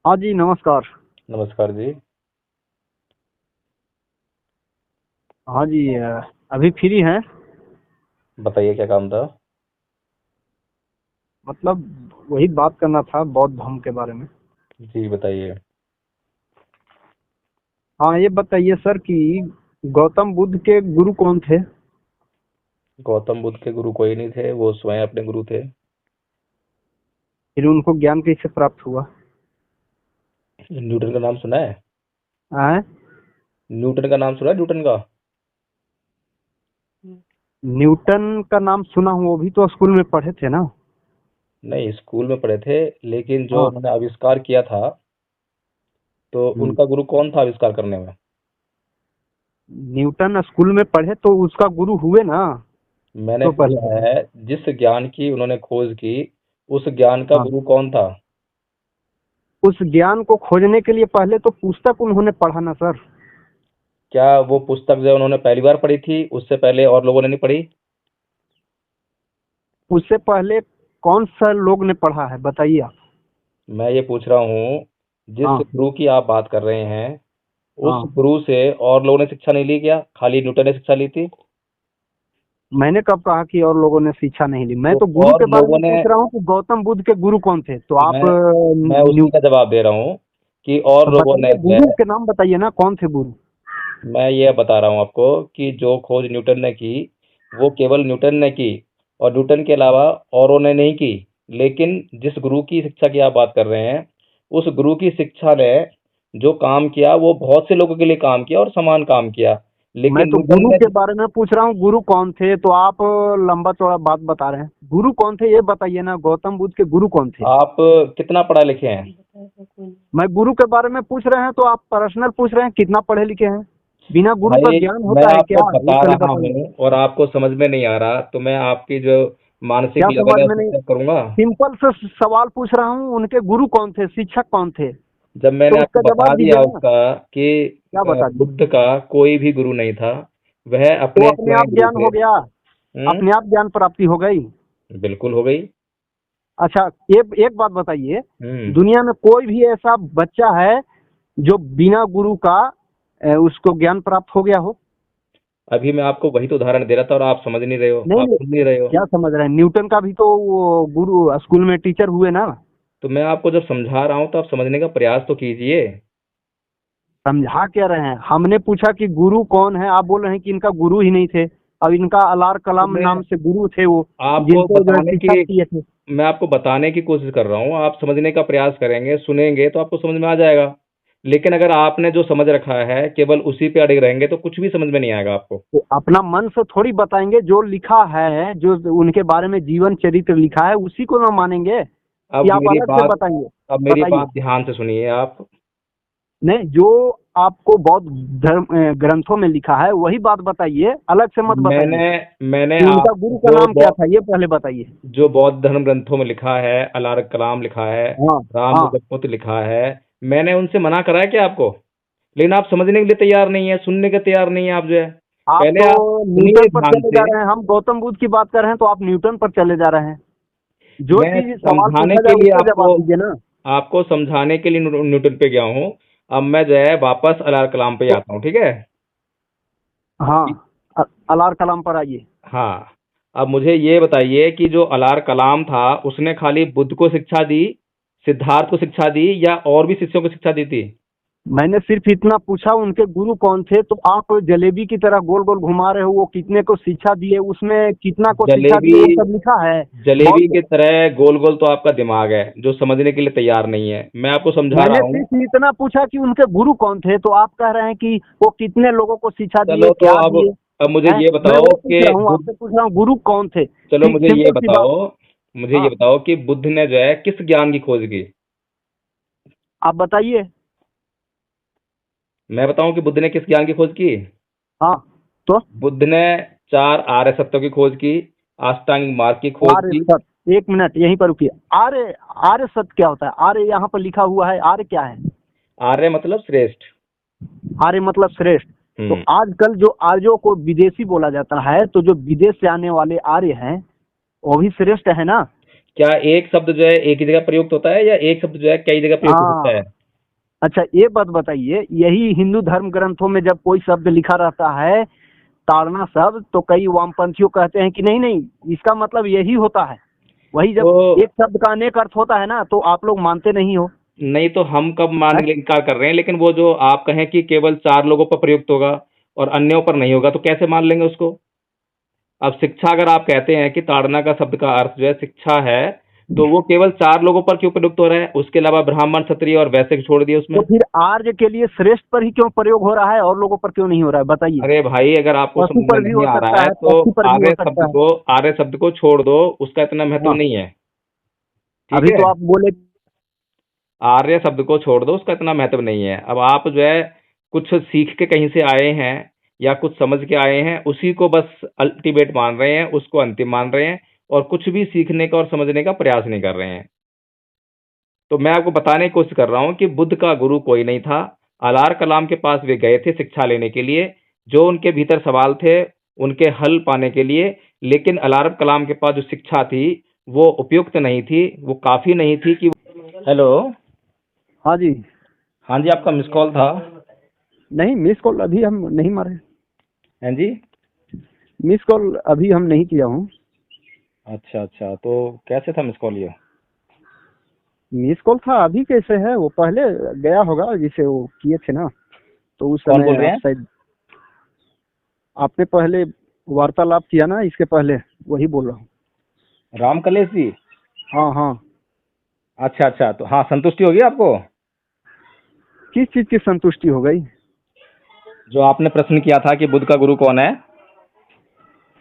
हाँ जी, नमस्कार। नमस्कार जी। हाँ जी, अभी फ्री हैं? बताइए क्या काम था? मतलब वही बात करना था बौद्ध धर्म के बारे में। जी बताइए। हाँ, ये बताइए सर कि गौतम बुद्ध के गुरु कौन थे? गौतम बुद्ध के गुरु कोई नहीं थे, वो स्वयं अपने गुरु थे। फिर उनको ज्ञान कैसे प्राप्त हुआ? न्यूटन का नाम सुना है? आए? न्यूटन का नाम सुना है, न्यूटन का? न्यूटन का नाम सुना हूँ, वो भी तो स्कूल में पढ़े थे ना। नहीं, स्कूल में पढ़े थे। लेकिन जो हाँ। उन्होंने आविष्कार किया था, तो हम्म। उनका गुरु कौन था आविष्कार करने में? न्यूटन स्कूल में पढ़े तो उसका गुरु हुए ना। मैंने तो पहले पूछा बताइए। है, जिस ज्ञान की उन्होंने खोज की, उस ज्ञान का हाँ, गुरु कौन था? उस ज्ञान को खोजने के लिए पहले तो पुस्तक उन्होंने पढ़ा ना सर। क्या वो पुस्तक जो उन्होंने पहली बार पढ़ी थी, उससे पहले और लोगों ने नहीं पढ़ी? उससे पहले कौन सा लोग ने पढ़ा है बताइए आप। मैं ये पूछ रहा हूँ, जिस हाँ। गुरु की आप बात कर रहे हैं, उस हाँ, गुरु से और लोगों ने शिक्षा नहीं ली क्या? खाली न्यूटन ने शिक्षा ली थी? मैंने कब कहा कि और लोगों ने शिक्षा नहीं ली? मैं तो तो गुरु और के बारे लोगों में ने, पूछ रहा हूँ कि गौतम बुद्ध के गुरु कौन थे, तो आप मैं मैं उसी न्यू का जवाब दे रहा हूँ कि और तो लोगों ने बताइए, जो गुरु है, के नाम बताइए ना, कौन थे गुरु? मैं ये बता रहा हूँ आपको कि जो खोज न्यूटन ने की, वो केवल न्यूटन ने की, और न्यूटन के अलावा औरों ने नहीं की। लेकिन जिस गुरु की शिक्षा की आप बात कर रहे हैं, उस गुरु की शिक्षा ने जो काम किया, वो बहुत से लोगों के लिए काम किया और समान काम किया। मैं लेकिन तो न्यूटन गुरु ने, के बारे में पूछ रहा हूँ, गुरु कौन थे, तो आप लंबा चौड़ा बात बता रहे हैं। गुरु कौन थे ये बताइए ना, गौतम बुद्ध के गुरु कौन थे? आप कितना पढ़ा लिखे हैं? मैं गुरु के बारे में पूछ रहे हैं तो आप पर्सनल पूछ रहे हैं, कितना पढ़े लिखे हैं? बिना गुरु का भाई, ज्ञान मैं होता है आपको क्या, ये बता पहले रहा बताइए। हूँ और आपको समझ में नहीं आ रहा, तो मैं आपकी जो मानसिक क्या लेवल समझ है में उसको नहीं? चेक करूंगा। सिंपल से सवाल पूछ रहा हूँ, उनके गुरु कौन थे, शिक्षक कौन थे? जब मैंने तो आपको उसका बता जवाब दिया दीजिए ना। उसका कि क्या बता दिए? बुद्ध का कोई भी गुरु नहीं था, वह तो अपने अपने आप स्वयं गुरु ज्ञान हो थे। गया? अपने आप ज्ञान प्राप्ति हो गई? बिल्कुल हो गई। अच्छा, एक एक बात बताइए। हम्म। दुनिया में कोई भी ऐसा बच्चा है जो बिना गुरु का उसको ज्ञान प्राप्त हो गया हो? अभी मैं आपको वही तो उदाहरण दे रहा था और आप समझ नहीं रहे हो, नहीं आप नहीं, सुन नहीं रहे हो। क्या समझ रहे हैं? न्यूटन का भी तो वो गुरु स्कूल में टीचर हुए ना। तो मैं आपको जब समझा रहा हूँ तो आप समझने का प्रयास तो कीजिए। समझा क्या रहे हैं? हमने पूछा कि गुरु कौन है, आप बोल रहे हैं कि इनका गुरु ही नहीं थे। अब इनका अलार तो कलाम मैं नाम से गुरु थे वो, आपको जिनको जो है बताने शिक्षा की किए थे। मैं आपको बताने की कोशिश कर रहा हूँ, आप समझने का प्रयास करेंगे, सुनेंगे तो आपको समझ में आ जाएगा। लेकिन अगर आपने जो समझ रखा है केवल उसी पे अड़े रहेंगे तो कुछ भी समझ में नहीं आएगा आपको। तो अपना मन से थोड़ी बताएंगे, जो लिखा है, जो उनके बारे में जीवन चरित्र लिखा है उसी को ना मानेंगे, कि अब आप मेरी अलग से बात बताएंगे? अब मेरी बताइए। बात ध्यान से सुनिए आप। नहीं, जो आपको बौद्ध धर्म ग्रंथों में लिखा है वही बात बताइए, अलग से मत बताइए। मैंने मैंने कि आप उनका गुरु का जो नाम क्या था ये पहले बताइए। जो बौद्ध धर्म ग्रंथों में लिखा है, अलार कलाम लिखा है, हाँ। राम हाँ, जपमुत लिखा है, मैंने उनसे मना करा है क्या आपको? लेकिन आप समझने के लिए तैयार नहीं है, सुनने के तैयार नहीं है आप, जो है। आप पहले तो आप सुनिए न्यूटन पर ध्यान चले जा से। रहे हैं, हम गौतम बुद्ध की बात कर रहे हैं तो आप न्यूटन पर चले जा रहे हैं। जो मैं चीज सवाल समझाने पूछा के जाए लिए उसका आपको जवाब दीजिए ना। आपको समझाने के लिए न्यूटन पे गया हूँ। अब मैं जो है वापस अलार कलाम पे तो आता हूँ, ठीक है? हाँ, अलार कलाम पर आइए। हाँ। अब मुझे ये बताइए कि जो अलार कलाम था, उसने खाली बुद्ध को शिक्षा दी, सिद्धार्थ को शिक्षा दी, या और भी शिष्यों को शिक्षा दी थी? मैंने सिर्फ इतना पूछा उनके गुरु कौन थे, तो आप जलेबी की तरह गोल गोल घुमा रहे हो, वो कितने को शिक्षा दिए, उसमें कितना को शिक्षा जलेबी दिए वो सब लिखा है। जलेबी बौद्ध। की तरह गोल गोल तो आपका दिमाग है, जो समझने के लिए तैयार नहीं है। मैं आपको समझा मैंने रहा हूँ। सिर्फ इतना पूछा कि उनके गुरु कौन थे, तो आप कह रहे हैं कि वो कितने लोगों को शिक्षा दिए, चलो तो क्या दिए। अब मुझे हैं? ये मैं बताओ वो पूछ कि रहा हूँ, बुद्ध आपसे पूछ रहा हूँ गुरु कौन थे। चलो मुझे ये सिंपल सी बात। बताओ मुझे ये हाँ, बताओ कि बुद्ध ने जो है किस ज्ञान की खोज की? आप बताइए। मैं बताऊं कि बुद्ध ने किस ज्ञान की खोज की? हाँ, तो बुद्ध ने चार आर्य सत्यों की खोज की, अष्टांगिक मार्ग की खोज आर्य की। सत्य, एक मिनट यहीं पर रुकिए। आर्य, आर्य सत्य क्या होता है? आर्य यहाँ पर लिखा हुआ है, आर्य क्या है? आर्य मतलब श्रेष्ठ। आर्य मतलब श्रेष्ठ। तो हम्म। आजकल जो आर्यों को विदेशी बोला जाता है, तो जो विदेश से आने वाले आर्य हैं वो भी श्रेष्ठ है ना। क्या एक शब्द जो है एक ही जगह प्रयुक्त होता है या एक शब्द जो है कई जगह प्रयुक्त होता है? हाँ। अच्छा, ये बात बताइए, यही हिंदू धर्म ग्रंथों में जब कोई शब्द लिखा रहता है, ताड़ना शब्द, तो कई वामपंथियों कहते हैं कि नहीं नहीं, इसका मतलब यही होता है। वही जब तो एक शब्द का अनेक अर्थ होता है ना, तो आप लोग मानते नहीं हो। नहीं, तो हम कब मानने हैं? के लिए इनकार कर रहे हैं? लेकिन वो जो आप कहें कि केवल 4 लोगों पर प्रयुक्त होगा और अन्यों पर नहीं होगा, तो कैसे मान लेंगे उसको? अब शिक्षा अगर आप कहते हैं कि ताड़ना का शब्द का अर्थ जो है शिक्षा है, तो वो केवल 4 लोगों पर क्यों प्रयुक्त हो रहा है? उसके अलावा ब्राह्मण, क्षत्रिय और वैश्य को छोड़ दिए उसमें। तो फिर आर्य के लिए श्रेष्ठ पर ही क्यों प्रयोग हो रहा है, और लोगों पर क्यों नहीं हो रहा है, बताइए। अरे भाई, अगर आपको पशु समझ में पर भी नहीं हो आ रहा सकता है है, तो पक्षी पर भी हो सकता है। आर्य शब्द को छोड़ दो, उसका इतना महत्व हाँ, नहीं है। ठीक अभी है? तो आप बोले। आर्य शब्द को छोड़ दो, उसका इतना महत्व नहीं है। अब आप जो है कुछ सीख के कहीं से आए हैं या कुछ समझ के आए हैं, उसी को बस अल्टीमेट मान रहे हैं, उसको अंतिम मान रहे हैं और कुछ भी सीखने का और समझने का प्रयास नहीं कर रहे हैं। तो मैं आपको बताने की कोशिश कर रहा हूँ कि बुद्ध का गुरु कोई नहीं था। अलार कलाम के पास वे गए थे शिक्षा लेने के लिए, जो उनके भीतर सवाल थे उनके हल पाने के लिए। लेकिन अलार कलाम के पास जो शिक्षा थी वो उपयुक्त नहीं थी, वो काफ़ी नहीं थी कि। हेलो। हाँ जी। हाँ जी, आपका मिस कॉल था। नहीं, मिस कॉल अभी हम नहीं मारे। हैं जी। मिस कॉल अभी हम नहीं किया हूँ। अच्छा अच्छा, तो कैसे था मिस कॉल ये? मिस कॉल था, अभी कैसे है, वो पहले गया होगा जिसे वो किए थे ना, तो उस कौन समय बोल रहे आप हैं? शायद, आपने पहले वार्तालाप किया ना इसके पहले, वही बोल रहा हूँ। राम कलेश जी। हाँ हाँ। अच्छा अच्छा, तो हाँ, संतुष्टि होगी आपको? किस चीज की संतुष्टि हो गई? जो आपने प्रश्न किया था कि बुद्ध का गुरु कौन है।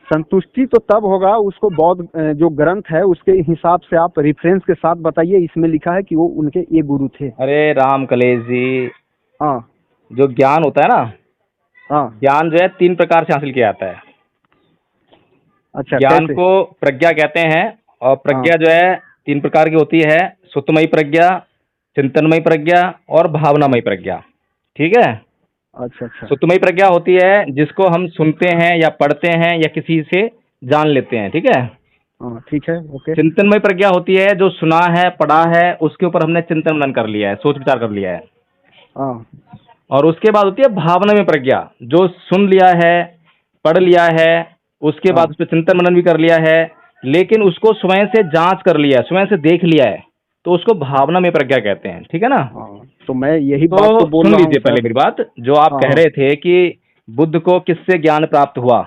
संतुष्टि तो तब होगा, उसको बौद्ध जो ग्रंथ है उसके हिसाब से आप रेफरेंस के साथ बताइए, इसमें लिखा है कि वो उनके ये गुरु थे। अरे राम कलेश जी, हाँ जो ज्ञान होता है ना, हाँ। ज्ञान जो है 3 प्रकार से हासिल किया जाता है। अच्छा, ज्ञान कैसे? को प्रज्ञा कहते हैं, और हाँ। प्रज्ञा जो है 3 प्रकार की होती है। सुतमयी प्रज्ञा, चिंतनमयी प्रज्ञा और भावनामयी प्रज्ञा। ठीक है? अच्छा अच्छा। सुतमयी प्रज्ञा होती है जिसको हम सुनते हैं या पढ़ते हैं या किसी से जान लेते हैं। ठीक है? हाँ ठीक है, ओके। चिंतनमयी प्रज्ञा होती है जो सुना है, पढ़ा है, उसके ऊपर हमने चिंतन मनन कर लिया है, सोच विचार कर लिया है। हाँ और उसके बाद होती है भावनामयी प्रज्ञा, जो सुन लिया है, पढ़ लिया है, उसके बाद हाँ उस पर चिंतन मनन भी कर लिया है, लेकिन उसको स्वयं से जांच कर लिया है, स्वयं से देख लिया है, तो उसको भावनामयी प्रज्ञा कहते हैं। ठीक है ना? हाँ, तो मैं यही बात तो तो बोल सुन रहा हूँ लीजिए पहले सर। मेरी बात। जो आप हाँ कह हाँ रहे थे कि बुद्ध को किससे ज्ञान प्राप्त हुआ,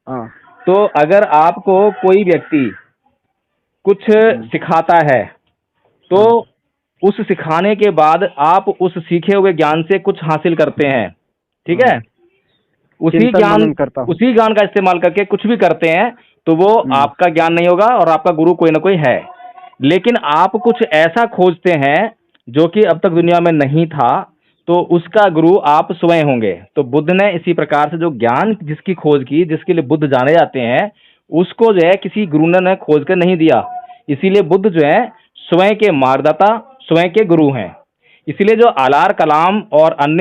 हाँ। तो अगर आपको कोई व्यक्ति कुछ हम्म, सिखाता है, तो हाँ। उस सिखाने के बाद आप उस सीखे हुए ज्ञान से कुछ हासिल करते हैं। ठीक हाँ, है? उसी चिंतन ज्ञान मनन करता हूँ। उसी ज्ञान का इस्तेमाल करके कुछ भी करते हैं, तो वो हम्म। आपका ज्ञान नहीं होगा और आपका गुरु कोई ना कोई है। लेकिन आप कुछ ऐसा खोजते हैं जो कि अब तक दुनिया में नहीं था, तो उसका गुरु आप स्वयं होंगे। तो बुद्ध ने इसी प्रकार से जो ज्ञान जिसकी खोज की, जिसके लिए बुद्ध जाने जाते हैं, उसको जो है किसी गुरु ने खोज कर नहीं दिया। इसीलिए बुद्ध जो है स्वयं के मार्गदाता, स्वयं के गुरु हैं। इसीलिए जो आलार कलाम और अन्य